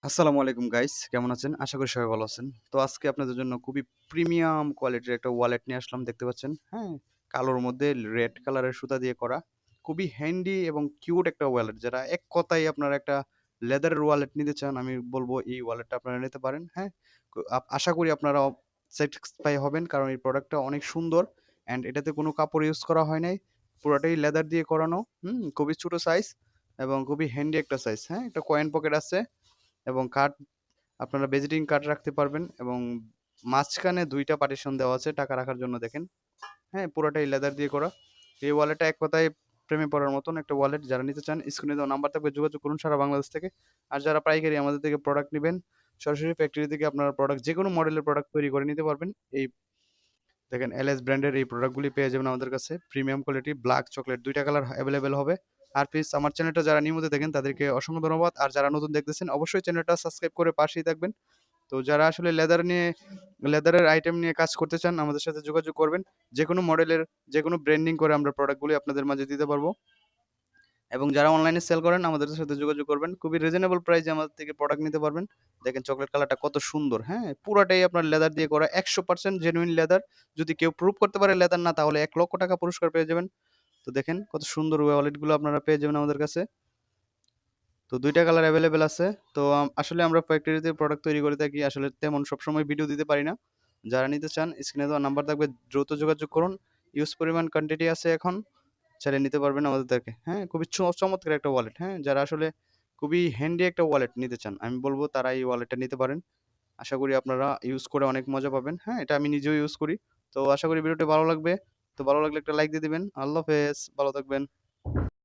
আসসালামু আলাইকুম গাইস, কেমন আছেন? আশা করি সবাই ভালো আছেন। তো আজকে আপনাদের জন্য খুবই প্রিমিয়াম কোয়ালিটির একটা ওয়ালেট নিয়ে আসলাম, দেখতে পাচ্ছেন। হ্যাঁ, কালোর মধ্যে রেড কালারের সুতা দিয়ে করা। খুবই হ্যান্ডি এবং কিউট একটা ওয়ালেট। যারা এক কথায় আপনারা একটা লেদারের ওয়ালেট নিতে চান, আমি বলবো এই ওয়ালেটটা আপনারা নিতে পারেন। হ্যাঁ, আশা করি আপনারা স্যাটিসফাই হবেন, কারণ এই প্রোডাক্টটা অনেক সুন্দর অ্যান্ড এটাতে কোনো কাপড় ইউজ করা হয় নাই। পুরাটাই লেদার দিয়ে করানো। খুবই ছোট সাইজ এবং খুবই হ্যান্ডি একটা সাইজ। হ্যাঁ, একটা কয়েন পকেট আছে এবং কার্ড, আপনারা ভিজিটিং কার্ড রাখতে পারবেন এবং মাঝখানে ২ টা পার্টিশন দেওয়া আছে টাকা রাখার জন্য, দেখেন। হ্যাঁ, পুরাটাই লেদার দিয়ে করা। এই ওয়ালেটটা এক কথায় প্রেমে পড়ার মতন একটা ওয়ালেট। যারা নিতে চান স্ক্রিনে দেওয়া নাম্বার থাকবে, যোগাযোগ করুন সারা বাংলাদেশ থেকে। আর যারা পাইকারি আমাদের থেকে প্রোডাক্ট নিবেন, সরাসরি ফ্যাক্টরি থেকে আপনারা প্রোডাক্ট যেকোনো মডেলের প্রোডাক্ট তৈরি করে নিতে পারবেন। এই দেখেন, এলএস ব্র্যান্ডের এই প্রোডাক্টগুলি পেয়ে যাবেন আমাদের কাছে। প্রিমিয়াম কোয়ালিটি ব্ল্যাক চকলেট ২ টা কালার অ্যাভেলেবেল হবে। আর প্লিজ আমার চ্যানেলটা যারা নিয়মিত দেখেন তাদেরকে অসংখ্য ধন্যবাদ। আর যারা নতুন দেখতেছেন অবশ্যই চ্যানেলটা সাবস্ক্রাইব করে পাশেই থাকবেন। তো যারা আসলে লেদারের আইটেম নিয়ে কাজ করতে চান আমাদের সাথে যোগাযোগ করবেন। যেকোনো মডেলের, যেকোনো ব্র্যান্ডিং করে আমরা প্রোডাক্টগুলি আপনাদের মাঝে দিতে পারবো। এবং যারা অনলাইনে সেল করেন আমাদের সাথে যোগাযোগ করবেন। খুবই রিজনেবল প্রাইসে আমাদের থেকে প্রোডাক্ট নিতে পারবেন। দেখেন চকলেট কালারটা কত সুন্দর, হ্যাঁ? পুরাটাই আপনার লেদার দিয়ে করা, 100% জেনুইন লেদার। যদি কেউ প্রুভ করতে পারে লেদার না, তাহলে ৳১,০০,০০০ পুরস্কার পেয়ে যাবেন। তো দেখেন কত সুন্দর ওয়ালেটগুলো আপনারা পেয়ে যাবেন আমাদের কাছে। তো ২ টা কালার এভেইলেবল আছে। তো আসলে আমরা ফ্যাক্টরিতে প্রোডাক্ট তৈরি করে থাকি। আসলে তেমন সবসময় ভিডিও দিতে পারি না। যারা নিতে চান স্ক্রিনে দেওয়া নাম্বার থাকবে, দ্রুত যোগাযোগ করুন। হিউজ পরিমাণ কোয়ান্টিটি আছে এখন। চাইলে নিতে পারবেন আমাদের থেকে। হ্যাঁ? খুবই চমৎকার একটা ওয়ালেট। হ্যাঁ? যারা আসলে খুবই হ্যান্ডি একটা ওয়ালেট নিতে চান, আমি বলব তারা এই ওয়ালেটটা নিতে পারেন। আশা করি আপনারা ইউজ করে অনেক মজা পাবেন। হ্যাঁ? এটা আমি নিজেও ইউজ করি। তো আশা করি ভিডিওটি ভালো লাগবে। তো ভালো লাগলে একটা লাইক দিয়ে দিবেন। আল্লাহ হাফেজ। ভালো থাকবেন।